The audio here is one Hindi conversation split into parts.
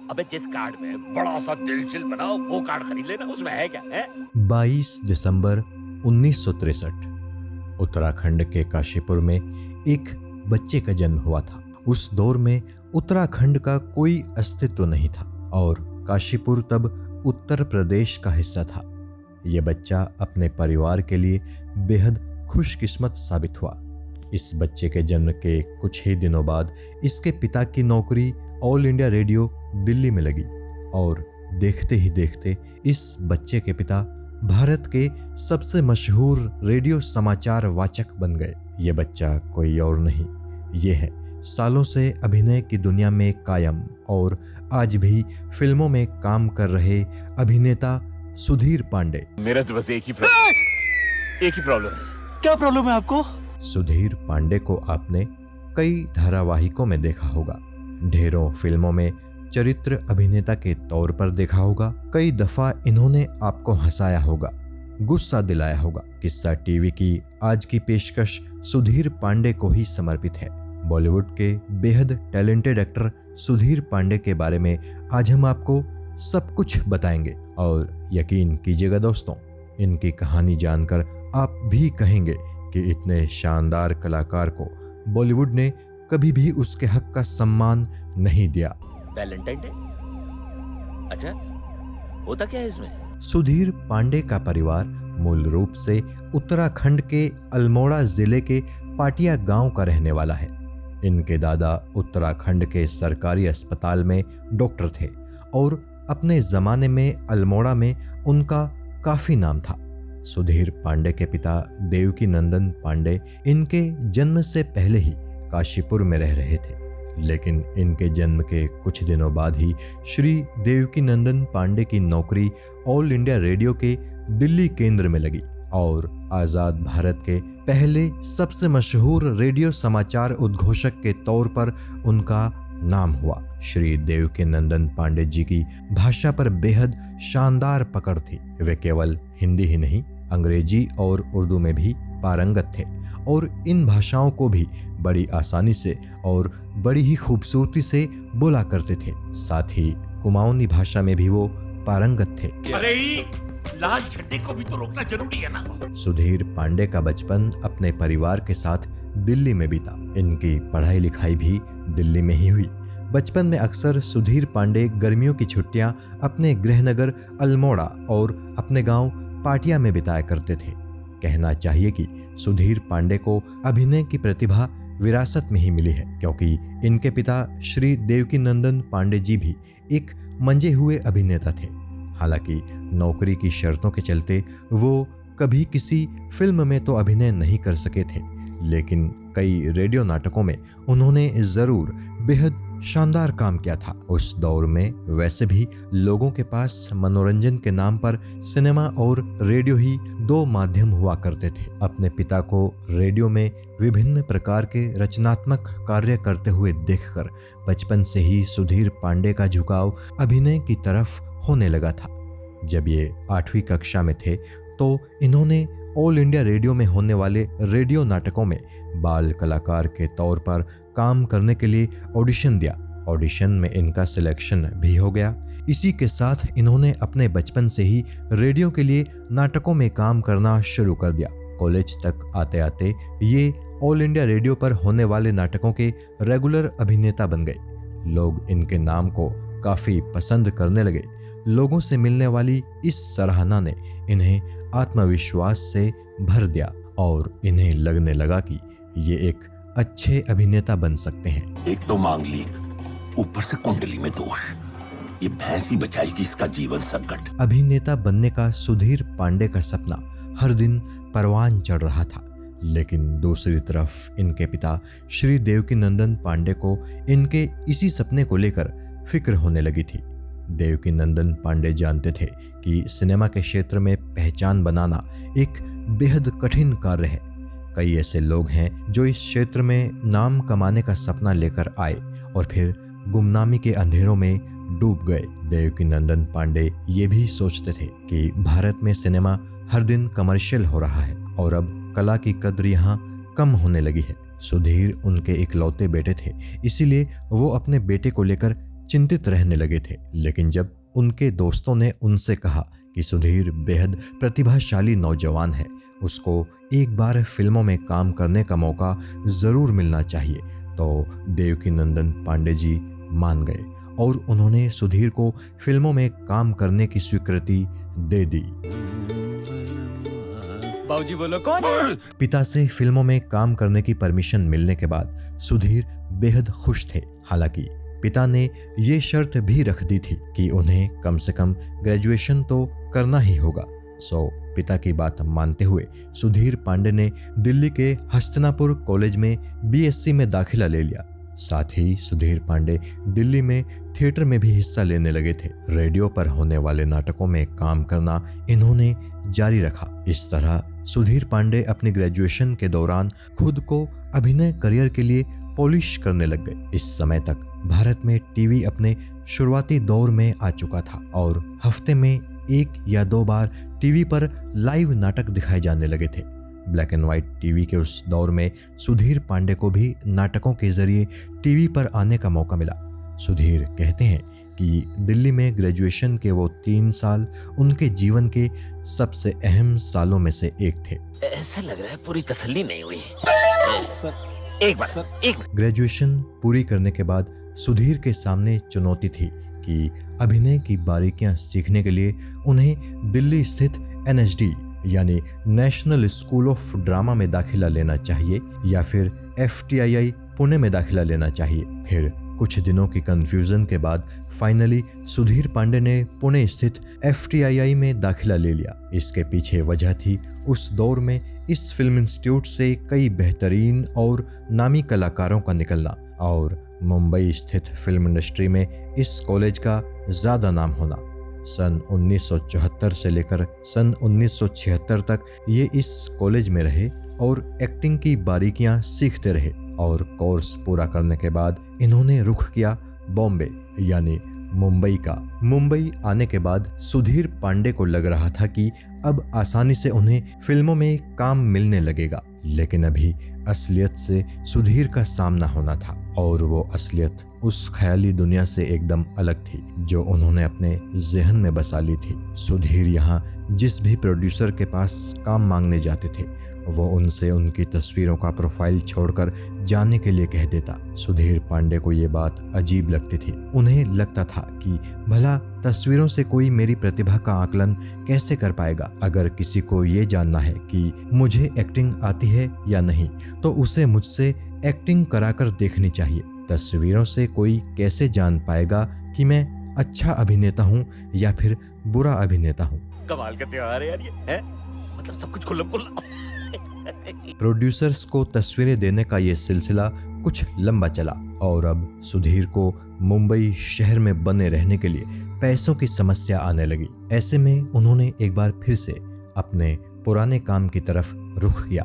अबे जिस कार्ड में बड़ा सा दिल बना वो कार्ड खरीद लेना, उसमें है क्या है? 22 दिसंबर 1963 उत्तराखंड के काशीपुर में एक बच्चे का जन्म हुआ था। उस दौर में उत्तराखंड का कोई अस्तित्व नहीं था और काशीपुर तब उत्तर प्रदेश का हिस्सा था। यह बच्चा अपने परिवार के लिए बेहद खुशकिस्मत साबित हुआ। इस बच्चे के जन्म के कुछ ही दिनों बाद इसके पिता की नौकरी ऑल इंडिया रेडियो दिल्ली में लगी और देखते ही देखते इस बच्चे के पिता भारत के सबसे मशहूर रेडियो समाचार वाचक बन गए। ये बच्चा कोई और नहीं, ये है सालों से अभिनय की दुनिया में कायम और आज भी फिल्मों में काम कर रहे अभिनेता सुधीर पांडे। मेरा तो बस एक ही प्रॉब्लम है। क्या प्रॉब्लम है आपको? सुधीर पांडे को आपने कई धारावाहिकों में देखा होगा, ढेरों फिल्मों में चरित्र अभिनेता के तौर पर देखा होगा। कई दफा इन्होंने आपको हंसाया होगा, गुस्सा दिलाया होगा। किस्सा टीवी की आज की पेशकश सुधीर पांडे को ही समर्पित है। बॉलीवुड के बेहद टैलेंटेड एक्टर सुधीर पांडे के बारे में आज हम आपको सब कुछ बताएंगे और यकीन कीजिएगा दोस्तों, इनकी कहानी जानकर आप भी कहेंगे कि इतने शानदार कलाकार को बॉलीवुड ने कभी भी उसके हक का सम्मान नहीं दिया। Valentine day? अच्छा, होता क्या है इसमें? सुधीर पांडे का परिवार मूल रूप से उत्तराखंड के अल्मोड़ा जिले के पाटिया गांव का रहने वाला है। इनके दादा उत्तराखंड के सरकारी अस्पताल में डॉक्टर थे और अपने जमाने में अल्मोड़ा में उनका काफी नाम था। सुधीर पांडे के पिता देवकी नंदन पांडे इनके जन्म से पहले ही काशीपुर में रह रहे थे, लेकिन इनके जन्म के कुछ दिनों बाद ही श्री देवकी नंदन पांडे की नौकरी ऑल इंडिया रेडियो के दिल्ली केंद्र में लगी और आजाद भारत के पहले सबसे मशहूर रेडियो समाचार उद्घोषक के तौर पर उनका नाम हुआ। श्री देवकी नंदन पांडे जी की भाषा पर बेहद शानदार पकड़ थी। वे केवल हिंदी ही नहीं, अंग्रेजी और उर्दू में भी पारंगत थे और इन भाषाओं को भी बड़ी आसानी से और बड़ी ही खूबसूरती से बोला करते थे। साथ ही कुमाऊनी भाषा में भी वो पारंगत थे। अरे लाल झंडे को भी तो रोकना जरूरी है ना। सुधीर पांडे का बचपन अपने परिवार के साथ दिल्ली में बीता। इनकी पढ़ाई लिखाई भी दिल्ली में ही हुई। बचपन में अक्सर सुधीर पांडे गर्मियों की छुट्टियां अपने गृहनगर अल्मोड़ा और अपने गांव पाटिया में बिताया करते थे। कहना चाहिए कि सुधीर पांडे को अभिनय की प्रतिभा विरासत में ही मिली है, क्योंकि इनके पिता श्री देवकी नंदन पांडे जी भी एक मंजे हुए अभिनेता थे। हालांकि नौकरी की शर्तों के चलते वो कभी किसी फिल्म में तो अभिनय नहीं कर सके थे, लेकिन कई रेडियो नाटकों में उन्होंने जरूर बेहद शानदार काम किया था। उस दौर में वैसे भी लोगों के पास मनोरंजन के नाम पर सिनेमा और रेडियो ही दो माध्यम हुआ करते थे। अपने पिता को रेडियो में विभिन्न प्रकार के रचनात्मक कार्य करते हुए देखकर बचपन से ही सुधीर पांडे का झुकाव अभिनय की तरफ होने लगा था। जब ये 8वीं कक्षा में थे तो इन्होंने ऑल इंडिया रेडियो में होने वाले रेडियो नाटकों में बाल कलाकार के तौर पर काम करने के लिए ऑडिशन दिया। ऑडिशन में इनका सिलेक्शन भी हो गया। इसी के साथ इन्होंने अपने बचपन से ही रेडियो के लिए नाटकों में काम करना शुरू कर दिया। कॉलेज तक आते आते ये ऑल इंडिया रेडियो पर होने वाले नाटकों के रेगुलर अभिनेता बन गए। लोग इनके नाम को काफी पसंद करने लगे। लोगों से मिलने वाली इस सराहना ने इन्हें आत्मविश्वास से भर दिया और इन्हें लगने लगा कि ये एक अच्छे अभिनेता बन सकते हैं। एक तो मांगलिक, ऊपर से कुंडली में दोष, ये भैंस ही बचाएगी इसका जीवन संकट। अभिनेता बनने का सुधीर पांडे का सपना हर दिन परवान चढ़ रहा था, लेकिन दूसरी तरफ इनके पिता श्री देवकी नंदन पांडे को इनके इसी सपने को लेकर फिक्र होने लगी थी। देवकी नंदन पांडे जानते थे कि सिनेमा के क्षेत्र में पहचान बनाना एक बेहद कठिन कार्य है। कई ऐसे लोग हैं जो इस क्षेत्र में नाम कमाने का सपना लेकर आए और फिर गुमनामी के अंधेरों में डूब गए। देवकी नंदन पांडे ये भी सोचते थे कि भारत में सिनेमा हर दिन कमर्शियल हो रहा है और अब कला की कद्र यहाँ कम होने लगी है। सुधीर उनके इकलौते बेटे थे, इसीलिए वो अपने बेटे को लेकर चिंतित रहने लगे थे। लेकिन जब उनके दोस्तों ने उनसे कहा कि सुधीर बेहद प्रतिभाशाली नौजवान है, उसको एक बार फिल्मों में काम करने का मौका जरूर मिलना चाहिए, तो देवकीनंदन पांडे जी मान गए और उन्होंने सुधीर को फिल्मों में काम करने की स्वीकृति दे दी। बाबूजी बोलो कौन है? पिता से फिल्मों में काम करने की परमिशन मिलने के बाद सुधीर बेहद खुश थे। हालांकि पिता ने ये शर्त भी रख दी थी कि उन्हें कम से कम ग्रेजुएशन तो करना ही होगा। पिता की बात मानते हुए सुधीर पांडे ने दिल्ली के हस्तिनापुर कॉलेज में बीएससी में दाखिला ले लिया। साथ ही सुधीर पांडे दिल्ली में थिएटर में भी हिस्सा लेने लगे थे। रेडियो पर होने वाले नाटकों में काम करना इन्होंने जारी रखा। इस तरह सुधीर पांडे अपनी ग्रेजुएशन के दौरान खुद को अभिनय करियर के लिए पॉलिश करने लग गए। इस समय तक भारत में टीवी अपने शुरुआती दौर में आ चुका था और हफ्ते में 1 या 2 बार टीवी पर लाइव नाटक दिखाए जाने लगे थे। ब्लैक एंड व्हाइट टीवी के उस दौर में सुधीर पांडे को भी नाटकों के जरिए टीवी पर आने का मौका मिला। सुधीर कहते हैं कि दिल्ली में ग्रेजुएशन के वो 3 साल उनके जीवन के सबसे अहम सालों में से एक थे। ऐसा लग रहा है पूरी तसल्ली नहीं हुई। एक बार। ग्रेजुएशन पूरी करने के बाद सुधीर के सामने चुनौती थी कि अभिनय की बारीकियां सीखने के लिए उन्हें दिल्ली स्थित NSD यानी नेशनल स्कूल ऑफ ड्रामा में दाखिला लेना चाहिए या फिर FTII पुणे में दाखिला लेना चाहिए। फिर कुछ दिनों की कंफ्यूजन के बाद फाइनली सुधीर पांडे ने पुणे स्थित FTII में दाखिला ले लिया। इसके पीछे वजह थी उस दौर में इस फिल्म इंस्टीट्यूट से कई बेहतरीन और नामी कलाकारों का निकलना और मुंबई स्थित फिल्म इंडस्ट्री में इस कॉलेज का ज़्यादा नाम होना। सन 1974 से लेकर सन 1976 तक ये इस कॉलेज में रहे और एक्टिंग की बारीकियां सीखते रहे और कोर्स पूरा करने के बाद इन्होंने रुख किया बॉम्बे यानी मुंबई का। मुंबई आने के बाद सुधीर पांडे को लग रहा था कि अब आसानी से उन्हें फिल्मों में काम मिलने लगेगा, लेकिन अभी असलियत से सुधीर का सामना होना था और वो असलियत उस ख्याली दुनिया से एकदम अलग थी जो उन्होंने अपने जहन में बसा ली थी। सुधीर यहाँ जिस भी प्रोड्यूसर के पास काम मांगने जाते थे वो उनसे उनकी तस्वीरों का प्रोफाइल छोड़कर जाने के लिए कह देता। सुधीर पांडे को ये बात अजीब लगती थी। उन्हें लगता था कि भला तस्वीरों से कोई मेरी प्रतिभा का आकलन कैसे कर पाएगा। अगर किसी को ये जानना है कि मुझे एक्टिंग आती है या नहीं तो उसे मुझसे एक्टिंग कराकर देखनी चाहिए। तस्वीरों से कोई कैसे जान पाएगा कि मैं अच्छा अभिनेता हूँ या फिर बुरा अभिनेता हूँ। कमाल का त्योहार है यार ये, है? मतलब सब कुछ खुल्लम खुल्ला। प्रोड्यूसर्स को तस्वीरें देने का ये सिलसिला कुछ लंबा चला और अब सुधीर को मुंबई शहर में बने रहने के लिए पैसों की समस्या आने लगी। ऐसे में उन्होंने एक बार फिर से अपने पुराने काम की तरफ रुख किया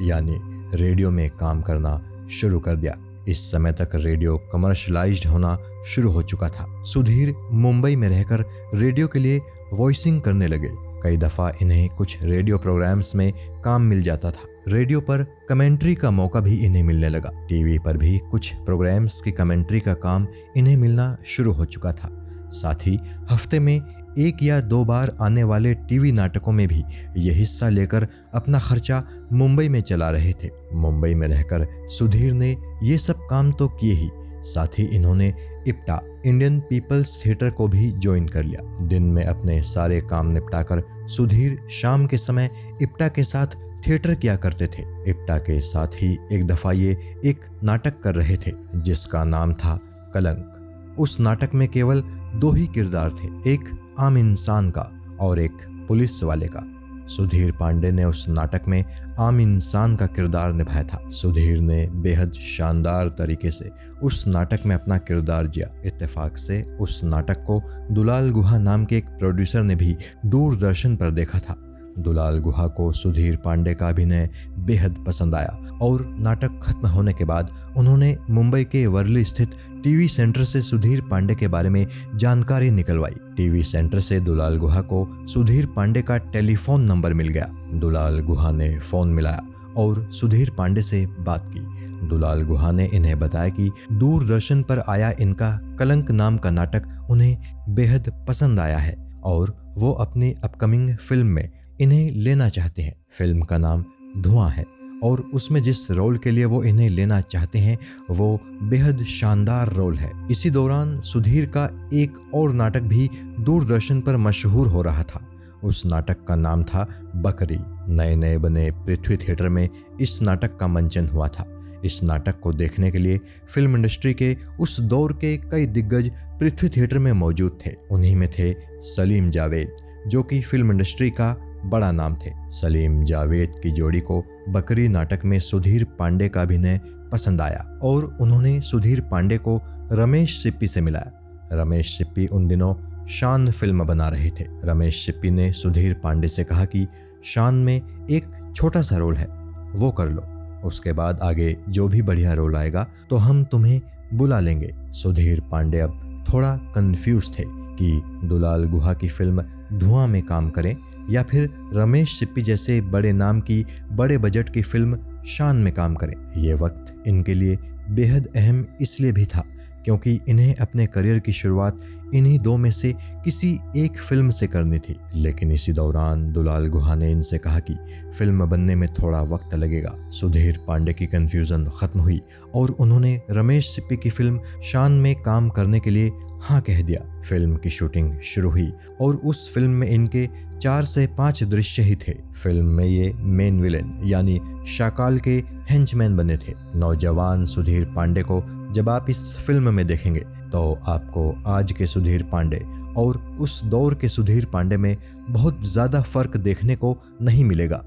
यानी रेडियो में काम करना शुरू कर दिया। इस समय तक रेडियो कमर्शलाइज्ड होना शुरू हो चुका था। सुधीर मुंबई में रहकर रेडियो के लिए वॉइसिंग करने लगे। कई दफ़ा इन्हें कुछ रेडियो प्रोग्राम्स में काम मिल जाता था। रेडियो पर कमेंट्री का मौका भी इन्हें मिलने लगा। टीवी पर भी कुछ प्रोग्राम्स की कमेंट्री का काम इन्हें मिलना शुरू हो चुका था। साथ ही हफ्ते में 1 या 2 बार आने वाले टीवी नाटकों में भी ये हिस्सा लेकर अपना खर्चा मुंबई में चला रहे थे। मुंबई में रहकर सुधीर ने ये सब काम तो किए ही, साथ ही इन्होंने इप्टा इंडियन पीपल्स थिएटर को भी ज्वाइन कर लिया। दिन में अपने सारे काम निपटाकर सुधीर शाम के समय इप्टा के साथ थिएटर किया करते थे। इप्टा के साथ ही एक दफ़ा ये एक नाटक कर रहे थे जिसका नाम था कलंक। उस नाटक में केवल 2 ही किरदार थे, एक आम इंसान का और एक पुलिस वाले का। सुधीर पांडे ने उस नाटक में आम इंसान का किरदार निभाया था। सुधीर ने बेहद शानदार तरीके से उस नाटक में अपना किरदार जिया। इत्तेफाक से उस नाटक को दुलाल गुहा नाम के एक प्रोड्यूसर ने भी दूरदर्शन पर देखा था। दुलाल गुहा को सुधीर पांडे का अभिनय बेहद पसंद आया और नाटक खत्म होने के बाद उन्होंने मुंबई के वर्ली स्थित टीवी सेंटर से सुधीर पांडे के बारे में जानकारी निकलवाई। टीवी सेंटर से दुलाल गुहा को सुधीर पांडे का टेलीफोन नंबर मिल गया। दुलाल गुहा ने फोन मिलाया और सुधीर पांडे से बात की। दुलाल गुहा ने इन्हें बताया कि दूरदर्शन पर आया इनका कलंक नाम का नाटक उन्हें बेहद पसंद आया है और वो अपनी अपकमिंग फिल्म में इन्हें लेना चाहते हैं। फिल्म का नाम धुआं है और उसमें जिस रोल के लिए वो इन्हें लेना चाहते हैं वो बेहद शानदार रोल है। इसी दौरान सुधीर का एक और नाटक भी दूरदर्शन पर मशहूर हो रहा था। उस नाटक का नाम था बकरी। नए नए बने पृथ्वी थिएटर में इस नाटक का मंचन हुआ था। इस नाटक को देखने के लिए फिल्म इंडस्ट्री के उस दौर के कई दिग्गज पृथ्वी थिएटर में मौजूद थे। उन्हीं में थे सलीम जावेद, जो कि फिल्म इंडस्ट्री का बड़ा नाम थे। सलीम जावेद की जोड़ी को बकरी नाटक में सुधीर पांडे का अभिनय पसंद आया और उन्होंने सुधीर पांडे को रमेश सिप्पी से मिलाया। रमेश सिप्पी उन दिनों शान फिल्म बना रहे थे। रमेश सिप्पी ने सुधीर पांडे से कहा कि शान में एक छोटा सा रोल है, वो कर लो, उसके बाद आगे जो भी बढ़िया रोल आएगा तो हम तुम्हें बुला लेंगे। सुधीर पांडे अब थोड़ा कंफ्यूज थे कि दुलाल गुहा की फिल्म धुआं में काम करें या फिर रमेश सिप्पी जैसे बड़े नाम की बड़े बजट की फिल्म शान में काम करें। ये वक्त इनके लिए बेहद अहम इसलिए भी था क्योंकि इन्हें अपने करियर की शुरुआत इन्हीं दो में से किसी एक फिल्म से करनी थी। लेकिन इसी दौरान दुलाल गुहा ने इनसे कहा कि फिल्म बनने में थोड़ा वक्त लगेगा। सुधीर पांडे की कंफ्यूजन खत्म हुई और उन्होंने रमेश सिप्पी की फिल्म शान में काम करने के लिए हाँ कह दिया। फिल्म की शूटिंग शुरू हुई और उस फिल्म में इनके 4 से 5 दृश्य ही थे। फिल्म में ये मेन विलेन यानी शाकाल के हेंचमैन बने थे। नौजवान सुधीर पांडे को जब आप इस फिल्म में देखेंगे तो आपको आज के सुधीर पांडे और उस दौर के सुधीर पांडे में बहुत ज्यादा फर्क देखने को नहीं मिलेगा।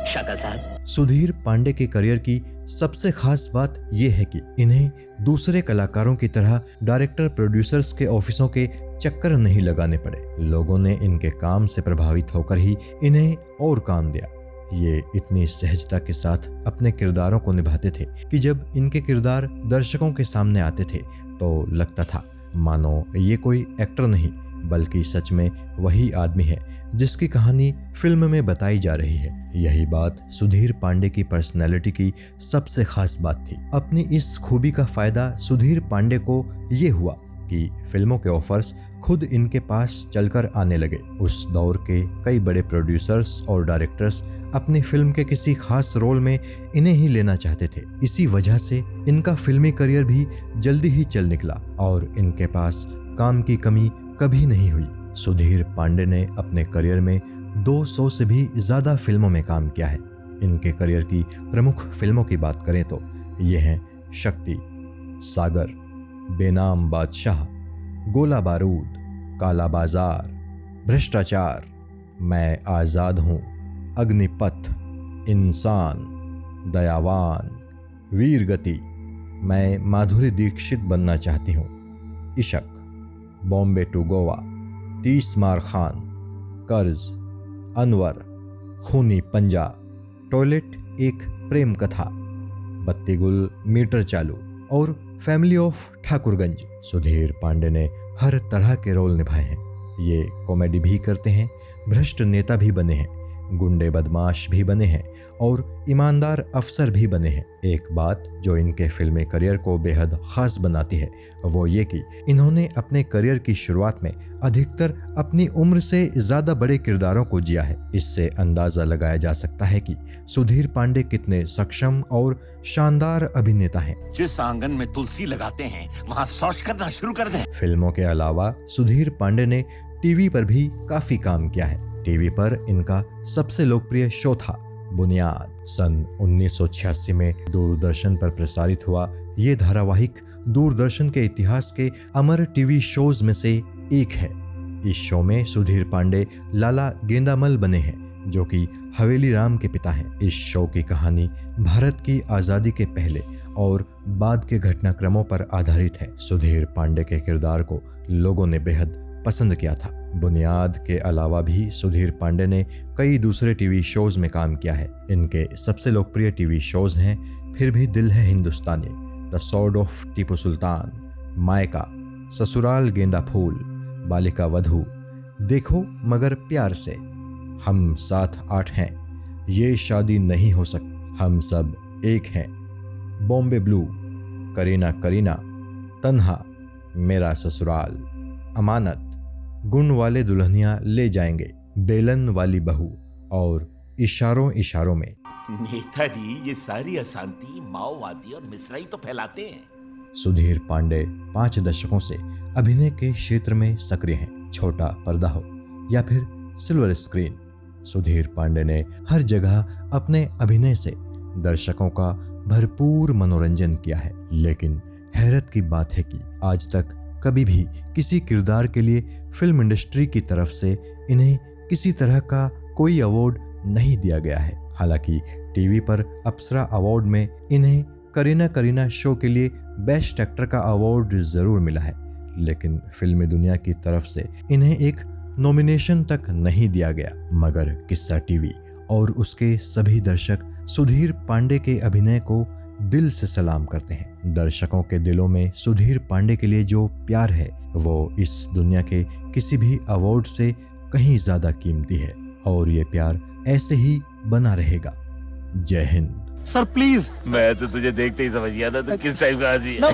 शाकाल साहब, सुधीर पांडे के करियर की सबसे खास बात यह है कि इन्हें दूसरे कलाकारों की तरह डायरेक्टर प्रोड्यूसर्स के ऑफिसों के चक्कर नहीं लगाने पड़े। लोगों ने इनके काम से प्रभावित होकर ही इन्हें और काम दिया। ये इतनी सहजता के साथ अपने किरदारों को निभाते थे कि जब इनके किरदार दर्शकों के सामने आते थे तो लगता था मानो ये कोई एक्टर नहीं बल्कि सच में वही आदमी है जिसकी कहानी फिल्म में बताई जा रही है। यही बात सुधीर पांडे की पर्सनैलिटी की सबसे खास बात थी। अपनी इस खूबी का फायदा सुधीर पांडे को ये हुआ कि फिल्मों के ऑफर्स खुद इनके पास चलकर आने लगे। उस दौर के कई बड़े प्रोड्यूसर्स और डायरेक्टर्स अपनी फिल्म के किसी खास रोल में इन्हें ही लेना चाहते थे। इसी वजह से इनका फिल्मी करियर भी जल्दी ही चल निकला और इनके पास काम की कमी कभी नहीं हुई। सुधीर पांडे ने अपने करियर में 200 से भी ज्यादा फिल्मों में काम किया है। इनके करियर की प्रमुख फिल्मों की बात करें तो ये हैं शक्ति, सागर, बेनाम बादशाह, गोला बारूद, काला बाजार, भ्रष्टाचार, मैं आजाद हूँ, अग्निपथ, इंसान, दयावान, वीर गति, मैं माधुरी दीक्षित बनना चाहती हूँ, इशक, बॉम्बे टू गोवा, 30 मार खान, कर्ज, अनवर, खूनी पंजा, टॉयलेट एक प्रेम कथा, बत्ती गुल मीटर चालू और फैमिली ऑफ ठाकुरगंज। सुधीर पांडे ने हर तरह के रोल निभाए हैं। ये कॉमेडी भी करते हैं, भ्रष्ट नेता भी बने हैं, गुंडे बदमाश भी बने हैं और ईमानदार अफसर भी बने हैं। एक बात जो इनके फिल्मी करियर को बेहद खास बनाती है वो ये कि इन्होंने अपने करियर की शुरुआत में अधिकतर अपनी उम्र से ज्यादा बड़े किरदारों को जिया है। इससे अंदाजा लगाया जा सकता है कि सुधीर पांडे कितने सक्षम और शानदार अभिनेता हैं। जिस आंगन में तुलसी लगाते हैं वहाँ शौच करना शुरू कर दें। फिल्मों के अलावा सुधीर पांडे ने टीवी पर भी काफी काम किया है। टीवी पर इनका सबसे लोकप्रिय शो था बुनियाद। सन 1986 में दूरदर्शन पर प्रसारित हुआ ये धारावाहिक दूरदर्शन के इतिहास के अमर टीवी शोज में से एक है। इस शो में सुधीर पांडे लाला गेंदामल बने हैं जो कि हवेली राम के पिता हैं। इस शो की कहानी भारत की आज़ादी के पहले और बाद के घटनाक्रमों पर आधारित है। सुधीर पांडे के किरदार को लोगों ने बेहद पसंद किया था। बुनियाद के अलावा भी सुधीर पांडे ने कई दूसरे टीवी शोज में काम किया है। इनके सबसे लोकप्रिय टीवी शोज हैं फिर भी दिल है हिंदुस्तानी, the sword of Tipu Sultan, मायका, ससुराल गेंदा फूल, बालिका वधू, देखो मगर प्यार से, हम साथ 8 हैं, ये शादी नहीं हो सकती, हम सब एक हैं, बॉम्बे ब्लू, करीना करीना, तन्हा, मेरा ससुराल, अमानत, गुण वाले दुल्हनिया ले जाएंगे, बेलन वाली बहू और इशारों इशारों में। नेताजी ये सारी अशांति माओवादी और मिसराई तो फैलाते हैं। सुधीर पांडे 5 दशकों से अभिनय के क्षेत्र में सक्रिय हैं। छोटा पर्दा हो या फिर सिल्वर स्क्रीन, सुधीर पांडे ने हर जगह अपने अभिनय से दर्शकों का भरपूर मनोरंजन किया है। लेकिन हैरत की बात है कि आज तक कभी भी किसी किरदार के लिए फिल्म इंडस्ट्री की तरफ से इन्हें किसी तरह का कोई अवार्ड नहीं दिया गया है। हालांकि टीवी पर अप्सरा अवार्ड में इन्हें करीना करीना शो के लिए बेस्ट एक्टर का अवार्ड जरूर मिला है, लेकिन फिल्मी दुनिया की तरफ से इन्हें एक नॉमिनेशन तक नहीं दिया गया। मगर किस्सा टीवी और उसके सभी दर्शक सुधीर पांडे के अभिनय को दिल से सलाम करते हैं। दर्शकों के दिलों में सुधीर पांडे के लिए जो प्यार है वो इस दुनिया के किसी भी अवार्ड से कहीं ज्यादा कीमती है और ये प्यार ऐसे ही बना रहेगा। जय हिंद। Sir please. मैं तो तुझे देखते ही समझ गया था तू किस टाइप का आदमी है।